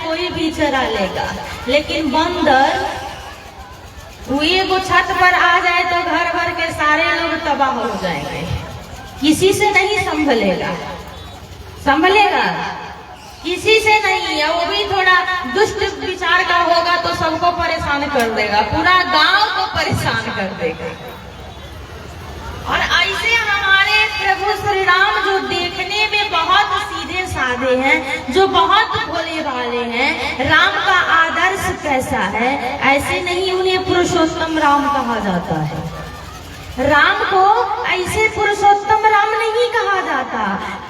कोई भी चरा लेगा, लेकिन बंदर हुए को छत पर आ जाए तो घर भर के सारे लोग तबाह हो जाएंगे, किसी से नहीं संभलेगा, संभलेगा किसी से नहीं है। वो भी थोड़ा दुष्ट विचार का होगा तो सबको परेशान कर देगा, पूरा गांव को परेशान कर देगा। और ऐसे हमारे प्रभु श्री राम जो देखने में बहुत सीधे साधे हैं, जो बहुत भोले भाले हैं, राम का आदर्श कैसा है, ऐसे नहीं उन्हें पुरुषोत्तम राम कहा जाता है। राम को ऐसे पुरुषोत्तम राम नहीं कहा जाता।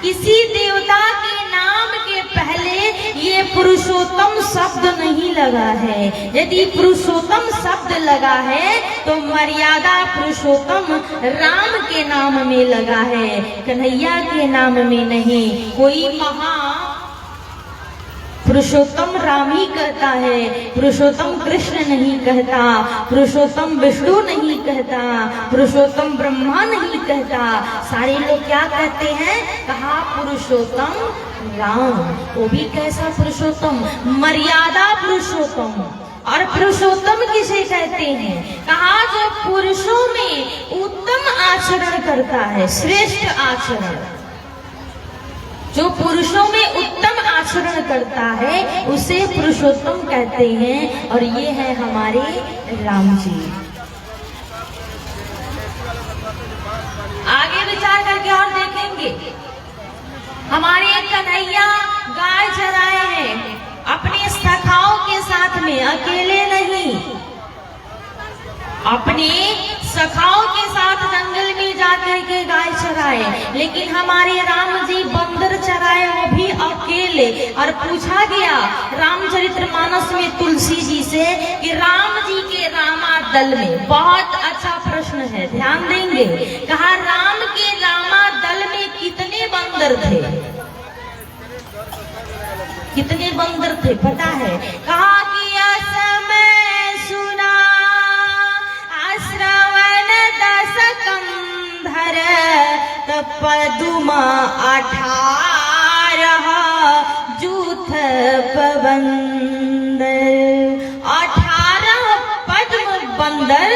किसी देवता के नाम के पहले ये पुरुषोत्तम शब्द नहीं लगा है। यदि पुरुषोत्तम शब्द लगा है तो मर्यादा पुरुषोत्तम राम के नाम में लगा है, कन्हैया के नाम में नहीं। कोई महा पुरुषोत्तम राम ही कहता है, पुरुषोत्तम कृष्ण नहीं कहता, पुरुषोत्तम विष्णु नहीं कहता, पुरुषोत्तम ब्रह्मा नहीं कहता। सारे लोग क्या कहते हैं, कहा पुरुषोत्तम राम। वो भी कैसा पुरुषोत्तम, मर्यादा पुरुषोत्तम। और पुरुषोत्तम किसे कहते हैं, कहा जो पुरुषों में उत्तम आचरण करता है, श्रेष्ठ आचरण, जो पुरुषों में उत्तम आचरण करता है उसे पुरुषोत्तम कहते हैं। और ये है हमारे राम जी। आगे विचार करके और देखेंगे, हमारे कन्हैया गाय चराए हैं अपने सखाओं के साथ में, अकेले नहीं, अपने सखाओं के साथ जंगल में जाकर के गाय चराए। लेकिन हमारे राम जी बंदर चराए, वो भी अकेले। और पूछा गया रामचरितमानस में तुलसी जी से कि राम जी के रामादल में, बहुत अच्छा प्रश्न है, ध्यान देंगे, कहा राम के रामादल में कितने बंदर थे, कितने बंदर थे पता है, कहा कि समय सुना श्रवण दस कंधर पदुमा 18 जूथ बंदर। 18 पद्म बंदर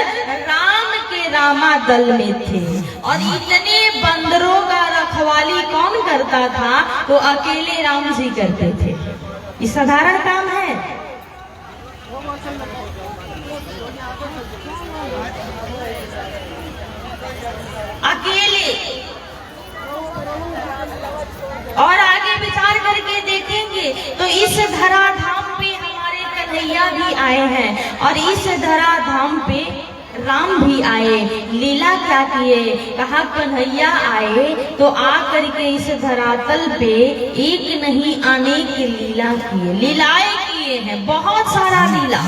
राम के रामादल में थे। और इतने बंदरों का रखवाली कौन करता था, तो अकेले राम जी करते थे। ये साधारण काम है। अकेले। और आगे विचार करके देखेंगे तो इस धराधाम पे हमारे कन्हैया भी आए हैं, और इस धराधाम पे राम भी आए। लीला क्या किए, कहा कन्हैया आए तो आ करके इस धरातल पे एक नहीं अनेक लीला किए, लीलाएं किए हैं, बहुत सारा लीला।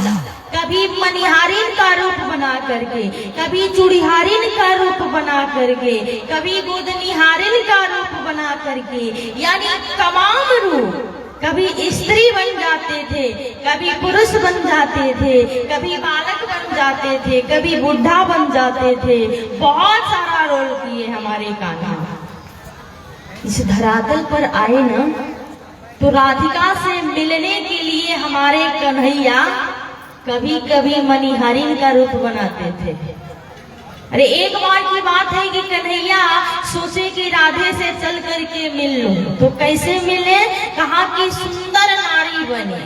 कभी मनिहारिन का रूप बना करके, कभी चूड़िहारिन का रूप बना करके, कभी गोदनिहारिन का रूप बना करके, यानी तमाम रूप। कभी स्त्री बन जाते थे, कभी पुरुष बन जाते थे, कभी बालक बन जाते थे, कभी बुढ़ा बन जाते थे। बहुत सारा रोल किए हमारे कान्हा। इस धरातल पर आए न तो राधिका से मिलने के लिए हमारे कन्हैया कभी कभी मनिहारिन का रूप बनाते थे। अरे एक बार की बात है कि कन्हैया सोचे कि राधे से चल करके मिल लूं, तो कैसे मिले, कहा कि सुंदर नारी बने,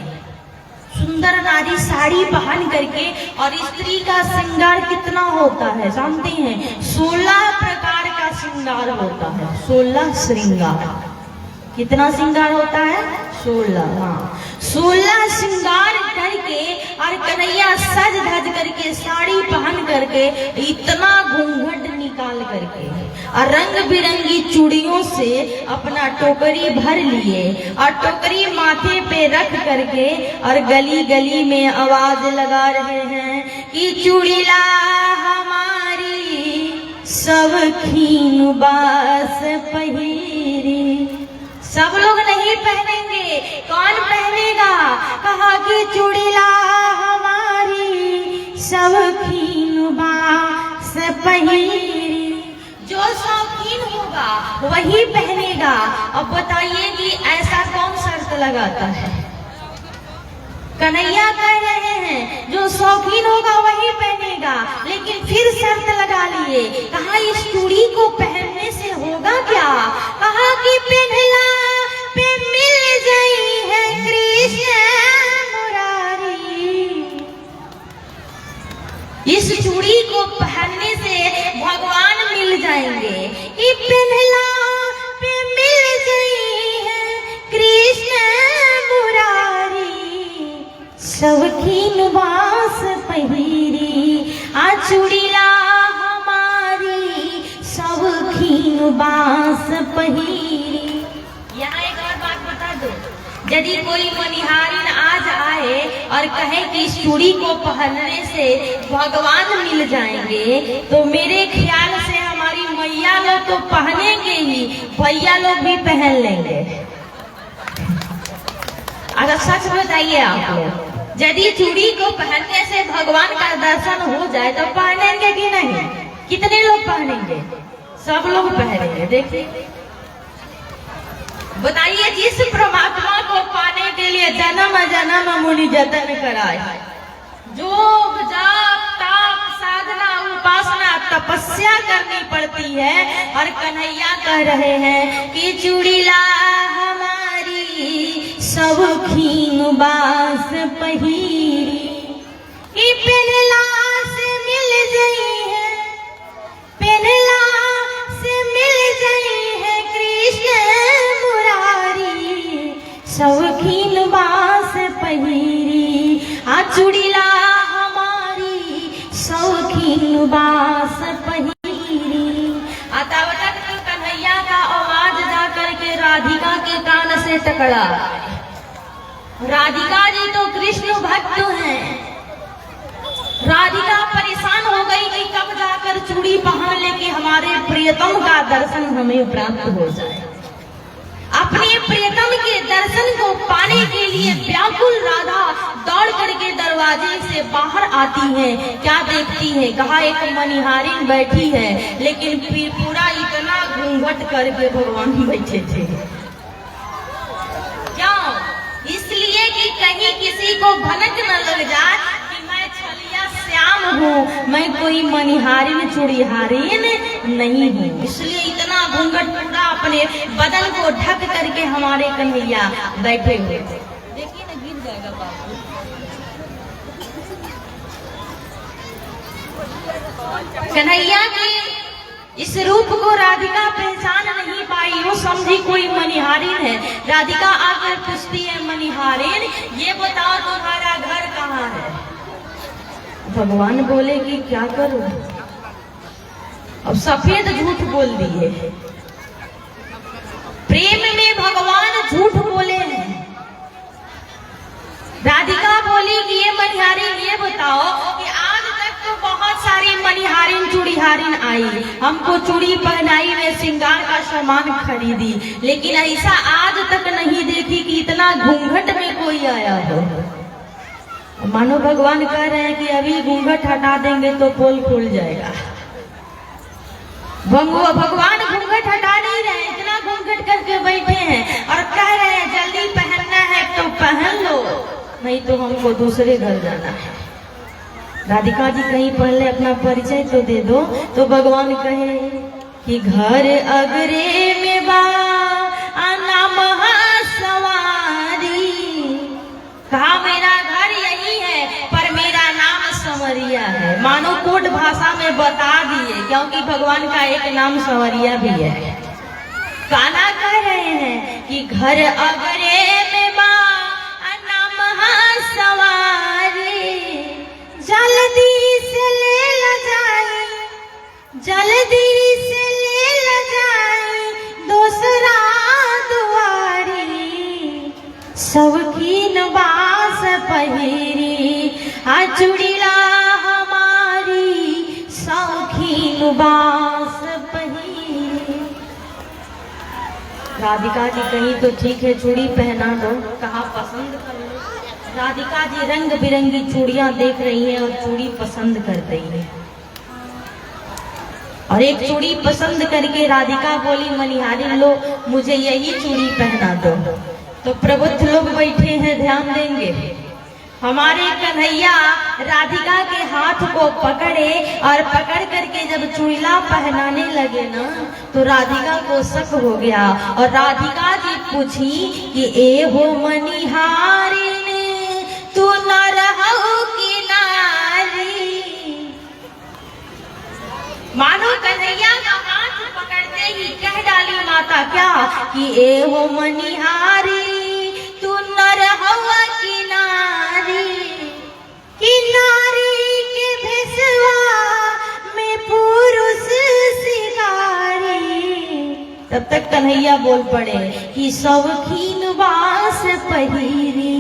सुंदर नारी साड़ी पहन करके। और स्त्री का श्रृंगार कितना होता है जानते हैं, 16 प्रकार का श्रृंगार होता है, 16 श्रृंगार। कितना श्रृंगार होता है, 16। हाँ, 16 श्रृंगार करके और कन्हैया सज धज करके, साड़ी पहन करके, इतना घूंघट निकाल करके और रंग बिरंगी चूड़ियों से अपना टोकरी भर लिए और टोकरी माथे पे रख करके और गली गली में आवाज लगा रहे हैं कि चूड़ीला हमारी सब खीन बास पहिरी। सब लोग नहीं पहनेंगे, कौन पहनेगा, कहा कि चूड़ीला हमारी सब खीन बास पहिरी। जो शौकीन होगा वही पहनेगा। अब बताइए कि ऐसा कौन शर्त लगाता है, कन्हैया कह रहे हैं जो शौकीन होगा वही पहनेगा, लेकिन फिर शर्त लगा लिए। कहा इस चूड़ी को पहनने से होगा क्या? कहा कि पहनला पे मिल गई है कृष्ण मुरारी। इस चूड़ी को पहनने से भगवान मिल जाएंगे। कि पहनला पे मिल गई है कृष्ण मुरारी, शौकीन बास पहिरी आ चूड़ीला हमारी, शौकीन बास पहिरी। यहाँ एक और बात बता दो, यदि कोई मनिहारिन आज आए और कहे कि इस चूड़ी को पहनने से भगवान मिल जाएंगे, तो मेरे ख्याल से हमारी मैया लोग तो पहनेंगे ही, भैया लोग भी पहन लेंगे। अगर सच बताइए आप लोग, यदि चूड़ी को पहनने से भगवान का दर्शन हो जाए तो पहनेंगे कि नहीं? कितने लोग पहनेंगे? सब लोग पहनेंगे। देखिए, बताइए, जिस परमात्मा को पाने के लिए जन्म जन्म मुनि जतन कराए, जो जाप ताप साधना उपासना तपस्या करनी पड़ती है, और कन्हैया कह रहे हैं कि चूड़ीला हमारी, शौकीन बास पहिरी। कि पहनला से मिल गई है, पहनला से मिल गई है कृष्ण मुरारी, शौकीन बास पहिरी आ चूड़ीला हमारी, शौकीन बास पहिरी। अतावतक तो कन्हैया का आवाज जाकर के राधिका के कान से टकरा। राधिका जी तो कृष्ण भक्त हैं। राधिका परेशान हो गई कि कब जाकर चूड़ी पहन ले कि हमारे प्रियतम का दर्शन हमें प्राप्त हो जाए। अपने प्रियतम के दर्शन को पाने के लिए व्याकुल राधा दौड़ करके दरवाजे से बाहर आती है। क्या देखती है? कहा एक मनिहारिन बैठी है, लेकिन फिर पूरा इतना घूंघट करके भगवान बैठे थे। क्यों? इसलिए कि कहीं किसी को भनक न लग जाए कि मैं छलिया श्याम हूँ, मैं कोई मनिहारिन चूड़ीहारिन नहीं हूँ। इसलिए इतना घूंघट पूरा अपने बदन को ढक करके हमारे कन्हैया बैठे हुए थे। देखिए ना, गिर जाएगा बाबू। कन्हैया की इस रूप को राधिका पहचान नहीं पाई, वो समझी कोई मनिहारिन है। राधिका आकर पूछती है, मनिहारिन ये बताओ तुम्हारा घर कहाँ है? भगवान बोले कि क्या करूं, अब सफेद झूठ बोल दिए। प्रेम में भगवान झूठ बोले हैं। राधिका बोली कि ये मनिहारिन ये बताओ कि आज तक तो बहुत सारी मनिहारिन चूड़ीहारिन आई, हमको चूड़ी पहनाई में श्रृंगार का सामान खरीदी, लेकिन ऐसा आज तक नहीं देखी कि इतना घूंघट में कोई आया हो। मानो भगवान कह रहे हैं कि अभी घूंघट हटा देंगे तो पोल खुल जाएगा। भगवान घूंघट हटा नहीं रहे, इतना घूंघट करके बैठे हैं और कह रहे हैं जल्दी पहनना है तो पहन लो, नहीं तो हमको दूसरे घर जाना है। राधिका जी कहीं पहले अपना परिचय तो दे दो। तो भगवान कहे कि घर अगरे में बा नाम सवारी। कहा मेरा घर यही है पर मेरा नाम संवरिया है। मानो कोड भाषा में बता दिए, क्योंकि भगवान का एक नाम संवरिया भी है। कान्हा कह रहे हैं कि घर अगरे में बा नाम सवारी, जल्दी से ले ल जाए, जल्दी से ले ल जाए दूसरा दुआरी, शौकीन बास पहिरी आ चूड़ीला हमारी, शौकीन बास पहिरी। राधिका जी कहीं तो ठीक है चूड़ी पहना दो, कहा पसंद कर लो। राधिका जी रंग बिरंगी चूड़ियां देख रही हैं और चूड़ी पसंद कर रही है। और एक चूड़ी पसंद करके राधिका बोली मनिहारिन लो मुझे यही चूड़ी पहना दो। तो प्रबुद्ध लोग बैठे हैं, ध्यान देंगे। हमारे कन्हैया राधिका के हाथ को पकड़े और पकड़ करके जब चूड़िला पहनाने लगे ना तो राधिका को शक हो गया और राधिका जी पूछी कि ए हो मनिहारिणी तू न रहू की नारी। मानो कन्हैया का हाथ पकड़ते ही कह डाली माता क्या कि ए हो मनिहारी तू न रहू की नारी, किनारी के भेसवा में पुरुष शिकारी। तब तक कन्हैया बोल पड़े कि शौकीन बास पहिरी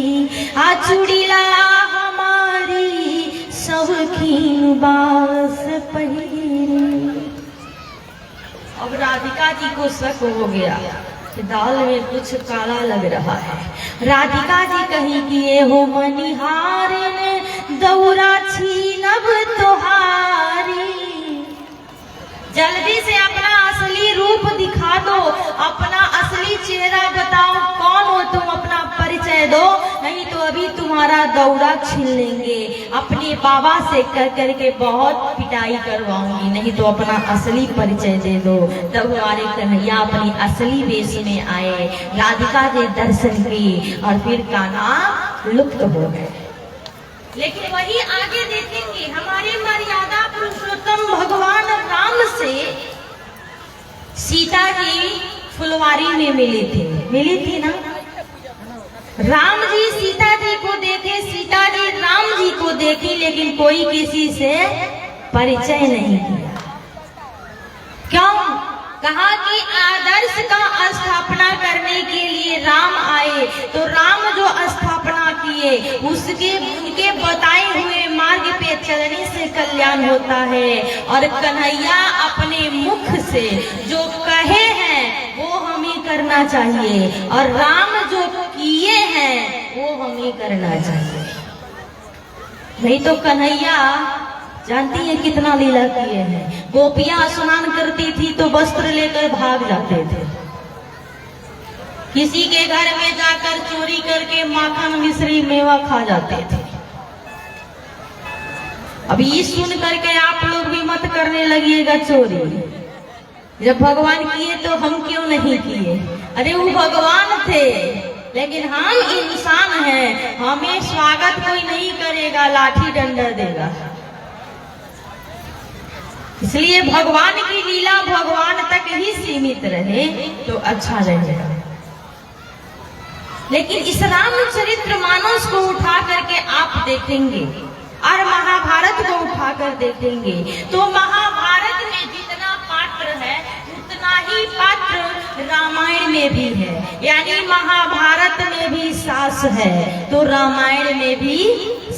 आ चूड़िला हमारी शौकीन बास पहिरी। अब राधिका जी को शक हो गया कि दाल में कुछ काला लग रहा है। राधिका जी कही कि ये हो मनिहारिणी दौरा छीनब तोहारी, जल्दी से अपना असली रूप दिखा दो, अपना असली चेहरा बताओ, कौन हो तुम, अपना परिचय दो, नहीं तो अभी तुम्हारा दौरा छीन लेंगे। अपने बाबा से कह करके बहुत पिटाई करवाऊंगी, नहीं तो अपना असली परिचय दे दो। तब हमारे कन्हैया अपनी असली वेश में आए, राधिका के दर्शन की और फिर कान्हा लुप्त हो गए। लेकिन वही आगे देखेंगे हमारे मर्यादा पुरुषोत्तम भगवान राम से सीता जी फुलवारी में मिली थी ना। राम जी सीता जी को देखे, सीता जी राम जी को देखी, लेकिन कोई किसी से परिचय नहीं किया। क्यों? कहा कि आदर्श का स्थापना करने के लिए राम आए, तो राम जो स्थापना किए उसके उनके बताए हुए मार्ग पे चलने से कल्याण होता है। और कन्हैया अपने मुख से जो कहे हैं वो हमें करना चाहिए, और राम जो किए हैं वो हमें करना चाहिए। नहीं तो कन्हैया जानती है कितना लीला किए हैं। गोपियां स्नान करती थी तो वस्त्र लेकर भाग जाते थे, किसी के घर में जाकर चोरी करके माखन मिश्री मेवा खा जाते थे। अब ये सुन करके आप लोग भी मत करने लगिएगा चोरी। जब भगवान किए तो हम क्यों नहीं किए? अरे वो भगवान थे, लेकिन हम इंसान हैं, हमें स्वागत कोई नहीं करेगा, लाठी डंडा देगा। इसलिए भगवान की लीला भगवान तक ही सीमित रहे तो अच्छा रहेगा। लेकिन इस रामचरित्र मानस को उठा करके आप देखेंगे और महाभारत को उठाकर देखेंगे तो महाभारत में जितना पात्र है उतना ही पात्र रामायण में भी है। यानी महाभारत में भी सास है तो रामायण में भी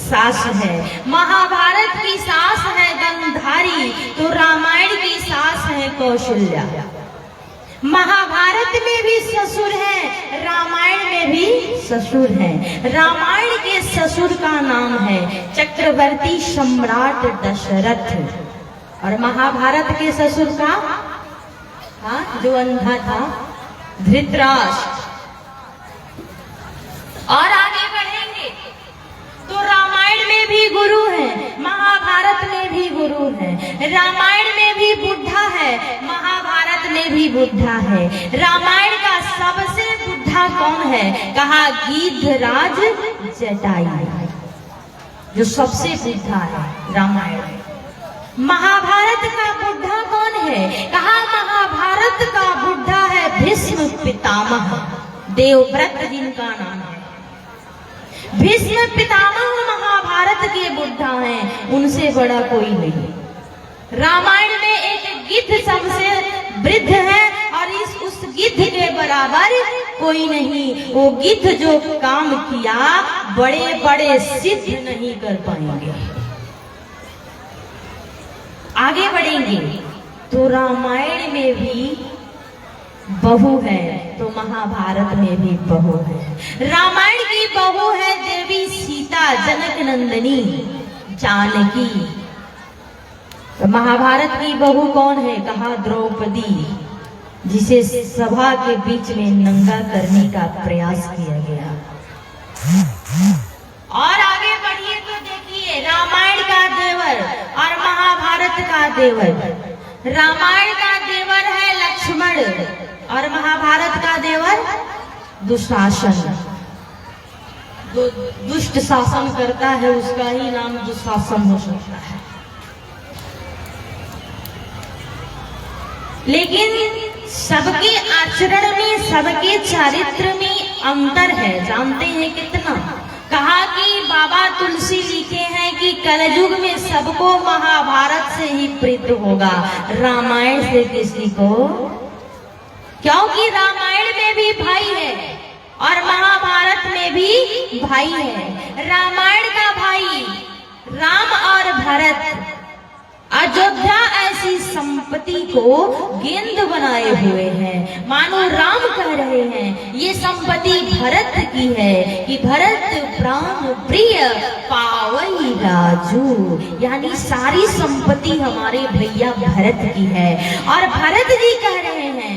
सास है। महाभारत की सास है गंधारी तो रामायण की सास है कौशल्या। महाभारत में भी ससुर है, रामायण में भी ससुर है। रामायण के ससुर का नाम है चक्रवर्ती सम्राट दशरथ, और महाभारत के ससुर का जो अंधा था धृतराष्ट्र। और आगे बढ़ेंगे तो रामायण में भी गुरु है, महाभारत में भी गुरु है। रामायण में भी बुढ़ा है, महाभारत में भी बुढ़ा है। रामायण का सबसे बुढ़ा कौन है? कहा गिद्धराज जटायु, जो सबसे बुढ़ा है रामायण में। महाभारत का बुढ़ा कौन है? कहा महाभारत का बुढ़ा है भीष्म पितामह, देवव्रत जिनका नाम है। भीष्म पितामह महाभारत के बुढ़ा हैं, उनसे बड़ा कोई नहीं। रामायण में एक गिद्ध सबसे वृद्ध है और उस गिद्ध के बराबर कोई नहीं। वो गिद्ध जो काम किया बड़े बड़े सिद्ध नहीं कर पाएंगे। आगे बढ़ेंगे तो रामायण में भी बहू है तो महाभारत में भी बहू है। रामायण की बहू है देवी सीता, जनक नंदिनी जानकी। तो महाभारत की बहू कौन है? कहा द्रौपदी, जिसे सभा के बीच में नंगा करने का प्रयास किया गया। और आगे का देवर, रामायण का देवर है लक्ष्मण और महाभारत का देवर दुशासन। जो दुष्ट शासन करता है उसका ही नाम दुशासन हो सकता है। लेकिन सबके आचरण में, सबके चारित्र में अंतर है। जानते हैं कितना? कहा कि बाबा तुलसी लिखे हैं कि कलयुग में सबको महाभारत से ही प्रीत होगा, रामायण से किसी को, क्योंकि रामायण में भी भाई है और महाभारत में भी भाई है। रामायण का भाई राम और भरत अयोध्या ऐसी संपत्ति को गेंद बनाए हुए हैं। मानो राम कह रहे हैं ये संपत्ति भरत की है कि भरत प्राण प्रिय पावई राजू, यानी सारी संपत्ति हमारे भैया भरत की है। और भरत जी कह रहे हैं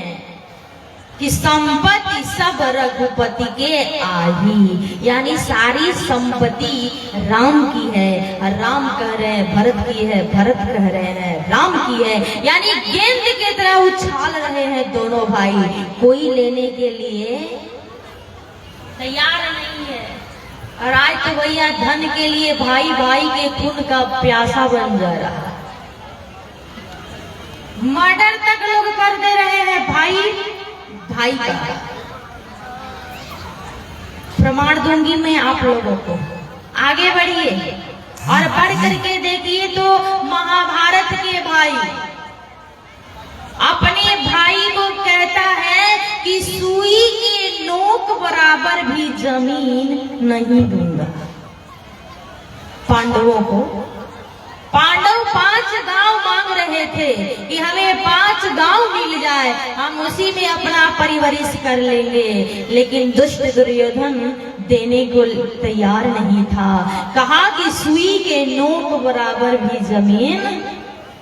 कि संपत्ति सब रघुपति के आही, यानी सारी संपत्ति राम की है। और राम कह रहे हैं भरत की है, भरत कह रहे हैं राम की है, यानी गेंद की तरह उछाल रहे हैं दोनों भाई। कोई लेने के लिए तैयार नहीं है। और आज तो भैया धन के लिए भाई भाई के खून का प्यासा बन जा रहा है। मर्डर तक लोग कर दे रहे हैं भाई भाई का। प्रमाण दूंगी मैं आप लोगों को, आगे बढ़िए और बढ़ करके देखिए तो महाभारत के भाई अपने भाई को कहता है कि सुई के नोक बराबर भी जमीन नहीं दूंगा। पांडवों को, पांडव 5 गांव मांग रहे थे कि हमें 5 गांव मिल जाए, हम उसी में अपना परिवरिश कर लेंगे। लेकिन दुष्ट दुर्योधन देने को तैयार नहीं था। कहा कि सुई के नोक बराबर भी जमीन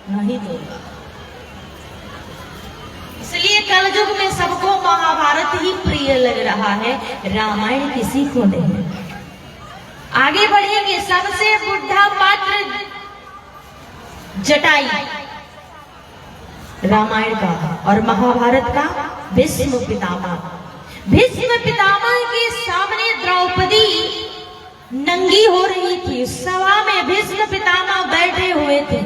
नहीं दूंगा। इसलिए कलयुग में सबको महाभारत ही प्रिय लग रहा है, रामायण किसी को नहीं। आगे बढ़ेंगे। सबसे बुढ़ा पात्र जटाई रामायण का और महाभारत का भीष्म पितामह। भीष्म पितामह के सामने द्रौपदी नंगी हो रही थी। सभा में भीष्म पितामह बैठे हुए थे,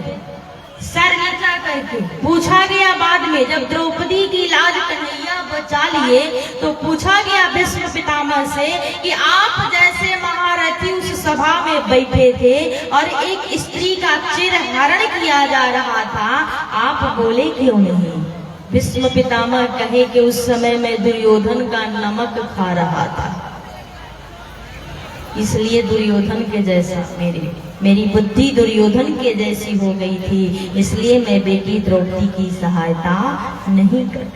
सर नीचा करके। पूछा गया बाद में, जब द्रौपदी की लाज कन्हैया बचा लिए तो पूछा गया भीष्म पितामह से कि आप जैसे महारथी उस सभा में बैठे थे और एक स्त्री का चिरहरण किया जा रहा था, आप बोले क्यों नहीं? भीष्म पितामह कहे कि उस समय मैं दुर्योधन का नमक खा रहा था, इसलिए दुर्योधन के जैसा मेरी बुद्धि दुर्योधन के जैसी हो गई थी, इसलिए मैं बेटी द्रौपदी की सहायता नहीं कर।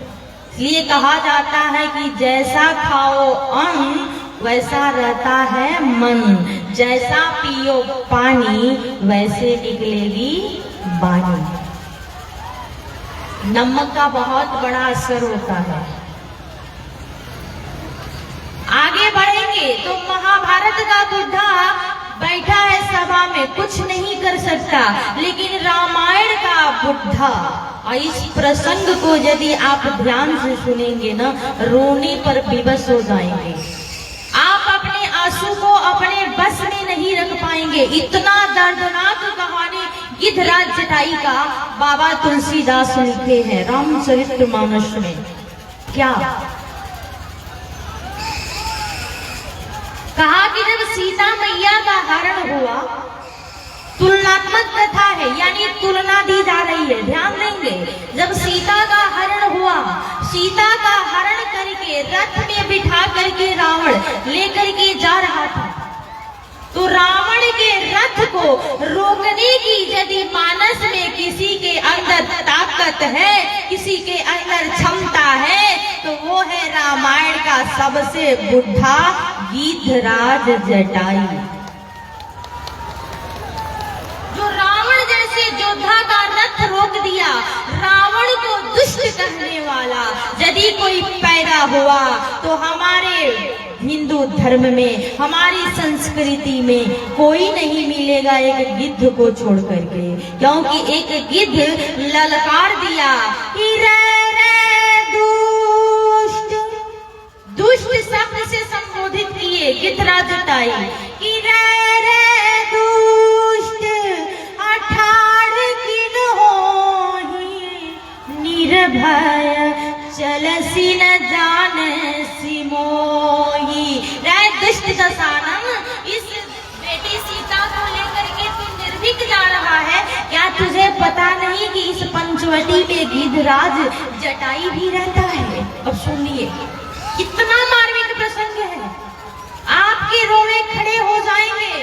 इसलिए कहा जाता है कि जैसा खाओ अन्न वैसा रहता है मन, जैसा पियो पानी वैसे निकलेगी वाणी। नमक का बहुत बड़ा असर होता है। आगे बढ़ेंगे तो महाभारत का बुढ़ा बैठा है सभा में, कुछ नहीं कर सकता। लेकिन रामायण का बुढ़ा, और इस प्रसंग को यदि आप ध्यान से सुनेंगे ना, रोने पर विवश हो जाएंगे। आप अपने आंसू को अपने बस में नहीं रख पाएंगे। इतना दर्दनाक कहानी गिद्धराज जटाई का बाबा तुलसीदास लिखे हैं रामचरितमानस में। क्या कहा कि जब सीता मैया का हरण हुआ, तुलनात्मक कथा है, यानी तुलना दी जा रही है, ध्यान देंगे। जब सीता का हरण हुआ, सीता का हरण करके रथ में बिठा करके रावण लेकर के जा रहा था, तो रावण के रथ को रोकने की यदि मानस में किसी के अंदर ताकत है, किसी के अंदर क्षमता है, तो वो है रामायण का सबसे बुढ़ा गिद्धराज जटाई, जो रावण जैसे योद्धा का रथ रोक दिया। रावण को दुष्ट कहने वाला यदि कोई पैदा हुआ तो हमारे हिंदू धर्म में, हमारी संस्कृति में कोई नहीं मिलेगा एक गिद्ध को छोड़ करके, क्योंकि एक गिद्ध ललकार दिया कि रे दुष्ट, दुष्ट शब्द से संबोधित किए गिद्धराज जटाई कि रे दुष्ट अठाड़ किन होहि निर्भय चलसी न जाने सिमोही। रे दुष्ट दशानन, इस बेटी सीता को लेकर के तू निर्भीक जा रहा है, क्या तुझे पता नहीं कि इस पंचवटी में गिद्धराज जटाई भी रहता है। अब सुनिए कितना मार्मिक प्रसंग है, आपके रोवे खड़े हो जाएंगे।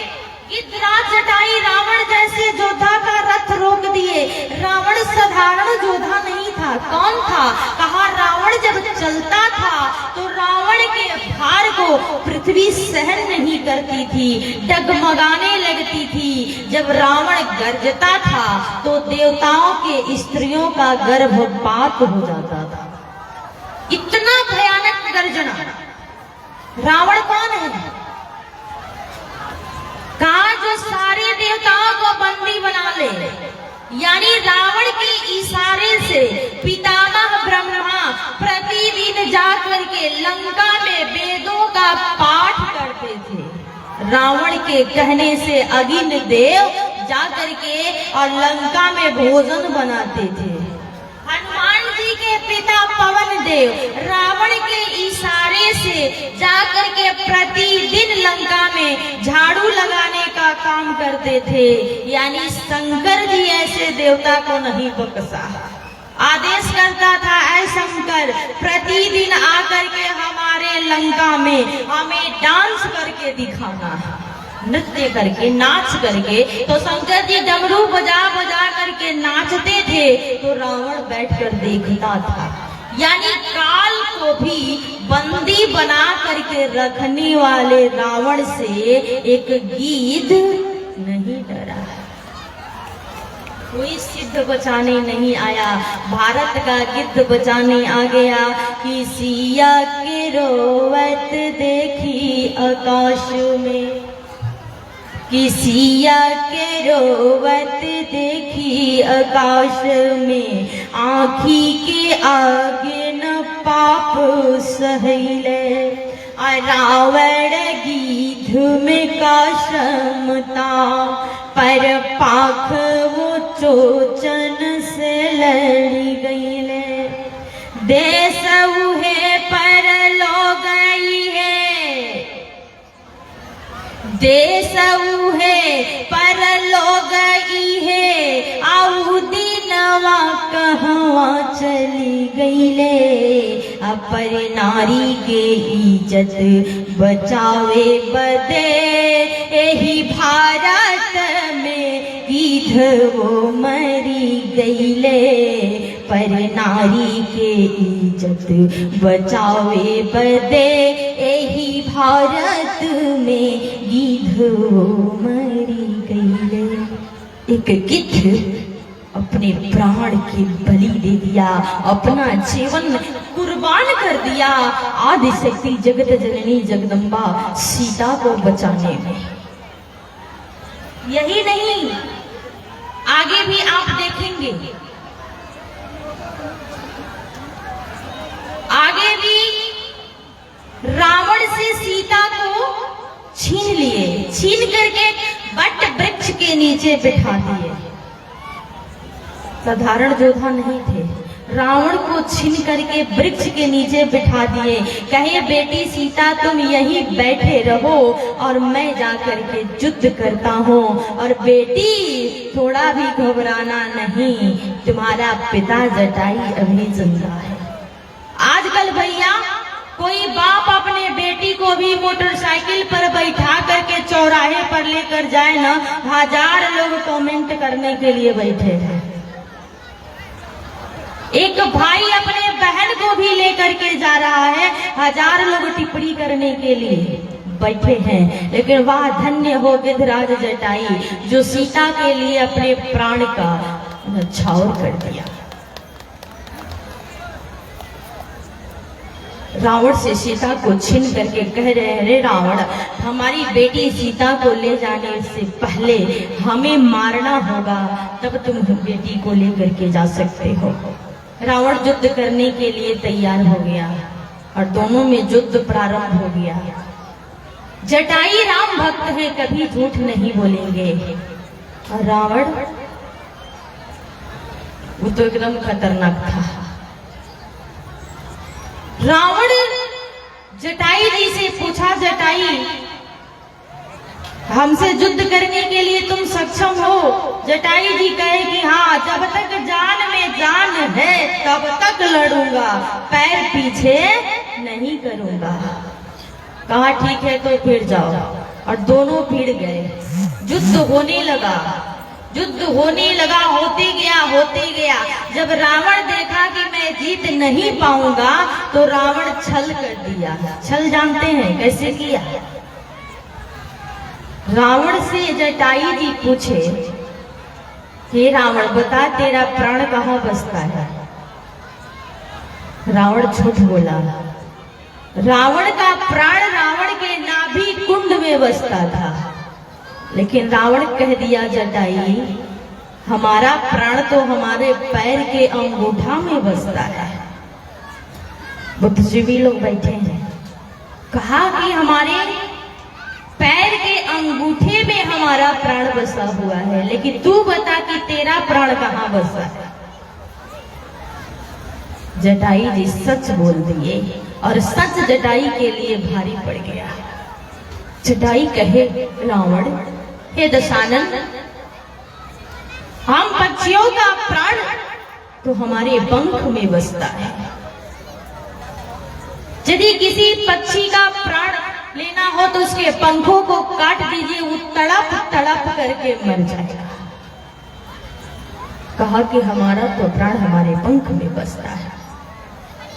गिद्धराज जटाई रावण जैसे योद्धा का रथ रोक दिए। रावण साधारण योद्धा नहीं था, कौन था? कहा रावण जब चलता था तो रावण के भार को पृथ्वी सहन नहीं करती थी, डगमगाने लगती थी। जब रावण गरजता था तो देवताओं के स्त्रियों का गर्भपात हो जाता था। इतना भयानक गर्जना। रावण कौन है? कहा जो सारे देवताओं को बंदी बना ले, यानी रावण के इशारे से पितामह ब्रह्मा प्रतिदिन जाकर के लंका में वेदों का पाठ करते थे। रावण के कहने से अग्नि देव जाकर के और लंका में भोजन बनाते थे। हनुमान जी के पिता पवन देव रावण के इशारे से जाकर के प्रतिदिन लंका में झाड़ू लगाने का काम करते थे। यानी शंकर जी ऐसे देवता को नहीं बख्शा, आदेश करता था ऐ शंकर प्रतिदिन आकर के हमारे लंका में हमें डांस करके दिखाना, नृत्य करके, नाच करके। तो शंकर जी डमरू बजा बजा करके नाचते थे तो रावण बैठकर देखता था। यानी काल को भी बंदी बना करके रखने वाले रावण से एक गिद्ध नहीं डरा। कोई सिद्ध बचाने नहीं आया, भारत का गिद्ध बचाने आ गया कि सिया के रोवत देखी आकाश में, कि सिया के रोवत देखी आकाश में, आँखी के आगे न पाप सहले, रावण गिद्ध में का क्षमता, पर पाख वो चोचन से लड़ी गईले, देश उहे पर लो गई है, देश उहे पर लो गई है, आऊ दिनवा कहवा चली गईले, अपर नारी के इज्जत बचावे बदे, यही भारत में गिद्ध वो मरी गईले, पर नारी के इज्जत बचावे बदे, यही भारत में गिद्ध वो मरी गईले। एक गिद्ध अपने प्राण की बलि दे दिया, अपना जीवन कुर्बान कर दिया आदि शक्ति जगत जननी जगदम्बा सीता को बचाने में। यही नहीं, आगे भी आप देखेंगे, आगे भी रावण से सीता को छीन लिए, छीन करके वट वृक्ष के नीचे बिठा दिए। साधारण योद्धा नहीं थे, रावण को छीन करके वृक्ष के नीचे बिठा दिए। कहे बेटी सीता तुम यहीं बैठे रहो और मैं जाकर के युद्ध करता हूँ, और बेटी थोड़ा भी घबराना नहीं, तुम्हारा पिता जटाई अभी जिंदा है। आजकल भैया कोई बाप अपने बेटी को भी मोटरसाइकिल पर बैठा करके चौराहे पर लेकर जाए ना, 1000 लोग कमेंट करने के लिए बैठे हैं। एक भाई अपने बहन को भी लेकर के जा रहा है, 1000 लोग टिप्पणी करने के लिए बैठे हैं। लेकिन वाह धन्य हो गिद्धराज जटाई जो सीता के लिए अपने प्राण का न्यौछावर कर दिया। रावण से सीता को छीन करके कह रहे हैं, रे रावण, हमारी बेटी सीता को ले जाने से पहले हमें मारना होगा, तब तुम बेटी को लेकर के जा सकते हो। रावण युद्ध करने के लिए तैयार हो गया और दोनों में युद्ध प्रारंभ हो गया। जटाई राम भक्त है, कभी झूठ नहीं बोलेंगे, और रावण वो तो एकदम खतरनाक था। रावण जटाई जी से पूछा, जटाई हमसे युद्ध करने के लिए तुम सक्षम हो? जटाई जी कहे कि हाँ, जब तक जान में जान है तब तक लड़ूंगा, पैर पीछे नहीं करूंगा। कहा ठीक है तो फिर जाओ, और दोनों भिड़ गए। युद्ध होने लगा, युद्ध होने लगा, होते गया। जब रावण देखा कि मैं जीत नहीं पाऊंगा तो रावण छल कर दिया। छल जानते हैं कैसे किया? रावण से जटाई जी पूछे, हे रावण बता तेरा प्राण कहाँ बसता है? रावण झूठ बोला। रावण का प्राण रावण के नाभि कुंड में बसता था, लेकिन रावण कह दिया, जटाई हमारा प्राण तो हमारे पैर के अंगूठा में बसता है। बुद्धिजीवी लोग बैठे हैं, कहा कि हमारे पैर के अंगूठे में हमारा प्राण बसा हुआ है, लेकिन तू बता कि तेरा प्राण कहाँ बसा है? जटाई जी सच बोल दिए, और सच जटाई के लिए भारी पड़ गया। जटाई कहे, रावण हे दशानन, हम पक्षियों का प्राण तो हमारे पंख में बसता है। यदि किसी पक्षी का प्राण लेना हो तो उसके पंखों को काट दीजिए, वो तड़प तड़प करके मर जाएगा। कहा कि हमारा तो प्राण हमारे पंख में बसता है।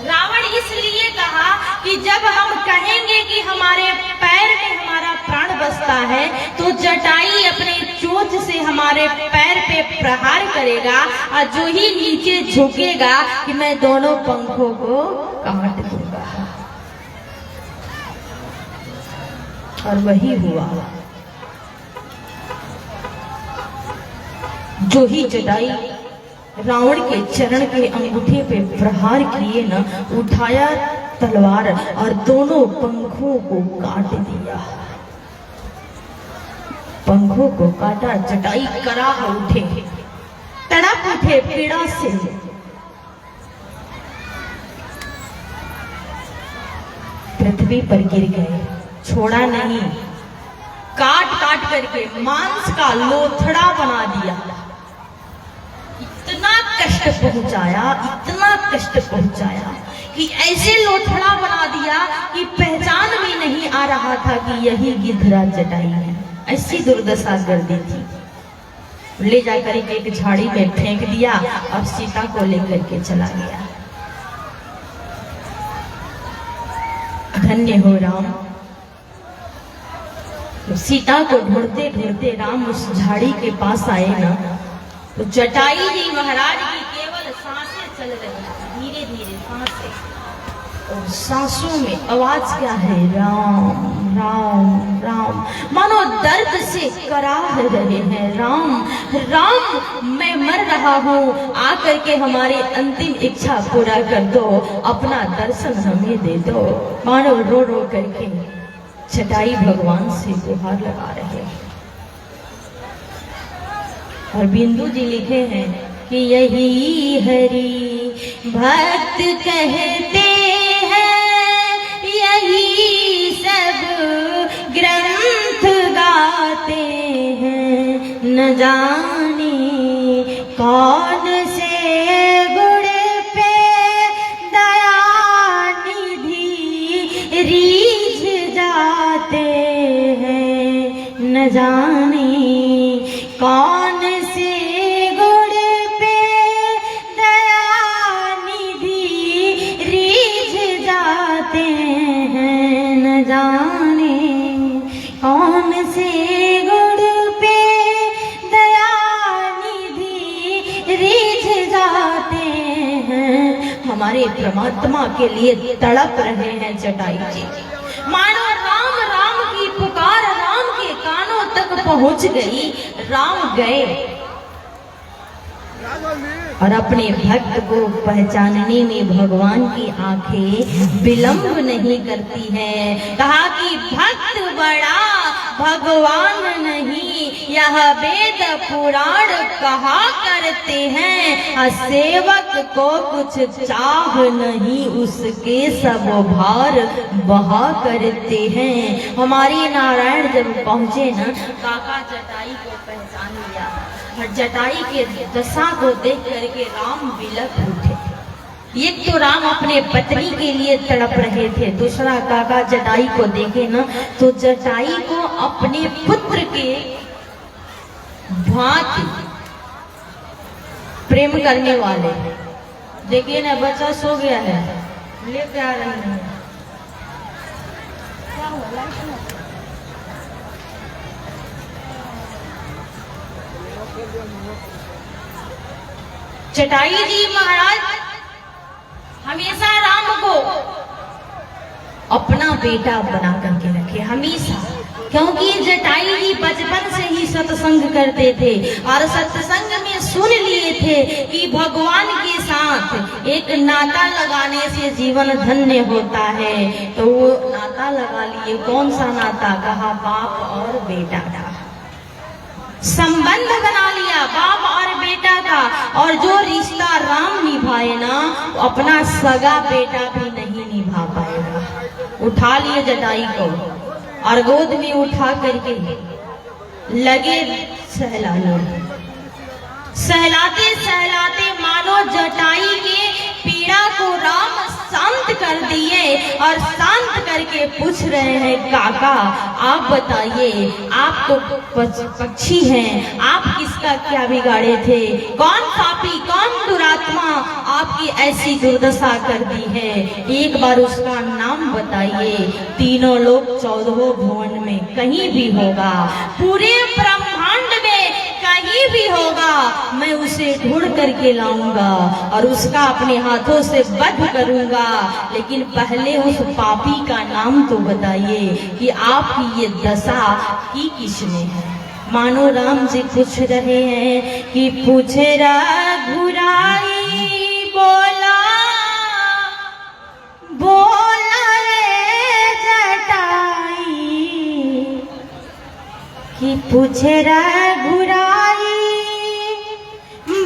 रावण इसलिए कहा कि जब हम कहेंगे कि हमारे पैर में हमारा प्राण बसता है तो जटाई अपने चोंच से हमारे पैर पे प्रहार करेगा, और जो ही नीचे झुकेगा कि मैं दोनों पंखों को काट दूंगा। और वही हुआ। जो ही जटाई रावण के चरण के अंगूठे पे प्रहार किए न, उठाया तलवार और दोनों पंखों को काट दिया। पंखों को काटा, जटाई कराह उठे, तड़प उठे पीड़ा से। पृथ्वी पर गिर गए, छोड़ा नहीं, काट काट करके मांस का लोथड़ा बना दिया। इतना कष्ट पहुंचाया कि ऐसे लोथड़ा बना दिया कि पहचान भी नहीं आ रहा था कि यही गिद्धराज जटाई है। ऐसी दुर्दशा कर दी थी। ले जाकर एक झाड़ी में फेंक दिया और सीता को लेकर के चला गया। धन्य हो राम। तो सीता को ढूंढते ढूंढते राम उस झाड़ी के पास आए ना, तो जटाई जी महाराज की केवल सांसें चल रही, धीरे धीरे सांसें, और सांसों में आवाज क्या है? राम राम राम, मानो दर्द से कराह रहे हैं। राम राम, मैं मर रहा हूँ, आकर के हमारी अंतिम इच्छा पूरा कर दो, अपना दर्शन हमें दे दो। मानो रो रो करके जटाई भगवान से गुहार लगा रहे हैं। और बिंदु जी लिखे हैं कि यही हरि भक्त कहते हैं, यही सब ग्रंथ गाते हैं, न जाने कौन से गुण पे दया निधि रीझ जाते हैं, न जाने कौन से गुण पे दया निधि रीझ जाते हैं, न जाने कौन से गुण पे दया निधि रीझ जाते हैं। हमारे परमात्मा के लिए तड़प रहे हैं जटायु जी। मानो राम राम की पुकार राम के कानों तक पहुंच गई। राम गए और अपने भक्त को पहचानने में भगवान की आंखें विलंब नहीं करती हैं। कहा कि भक्त बड़ा भगवान नहीं, यह वेद पुराण कहा करते हैं। सेवक को कुछ चाह नहीं, उसके सब भार बहा करते हैं। हमारे नारायण जब पहुंचे ना, काका जटाई को पहचान लिया और जटाई के दशा को देख करके राम बिलख उठे। एक तो राम अपने पत्नी के लिए तड़प रहे थे, दूसरा काका जटाई को देखे ना तो जटाई को अपने पुत्र के भांति प्रेम करने वाले। देखिए ना, बच्चा सो गया है, लेके आ रहे हैं। क्या हुआ? जटायु जी महाराज हमेशा राम को अपना बेटा बना करके रखे, हमेशा। क्योंकि जटायु जी बचपन से ही सत्संग करते थे और सत्संग में सुन लिए थे कि भगवान के साथ एक नाता लगाने से जीवन धन्य होता है। तो वो नाता लगा लिए। कौन सा नाता? कहा बाप और बेटा का संबंध बना लिया, बाप और बेटा का। और जो रिश्ता राम निभाए ना, अपना सगा बेटा भी नहीं निभा पाएगा। उठा लिए जटाई को और गोद में उठा करके लगे सहलाने। सहलाते सहलाते मानो जटाई के पीड़ा को राम शांत कर दिए और शांत करके पूछ रहे हैं, काका आप बताइए, आप तो पक्षी हैं, आप किसका क्या बिगाड़े थे? कौन पापी, कौन दुरात्मा आपकी ऐसी दुर्दशा कर दी है? एक बार उसका नाम बताइए। तीनों लोग 14 भुवन में कहीं भी होगा, पूरे ब्रह्मांड में कहीं भी होगा, मैं उसे ढूंढ करके लाऊंगा और उसका अपने हाथों से वध करूंगा। लेकिन पहले उस पापी का नाम तो बताइए कि आपकी ये दशा की किसने है? मानो राम जी पूछ रहे हैं कि पूछे रघुराई बोला बोला रे जटाई, कि पूछे रघुराई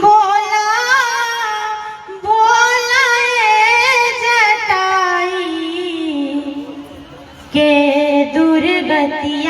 बोला बोला रे जटाई के दुर्गति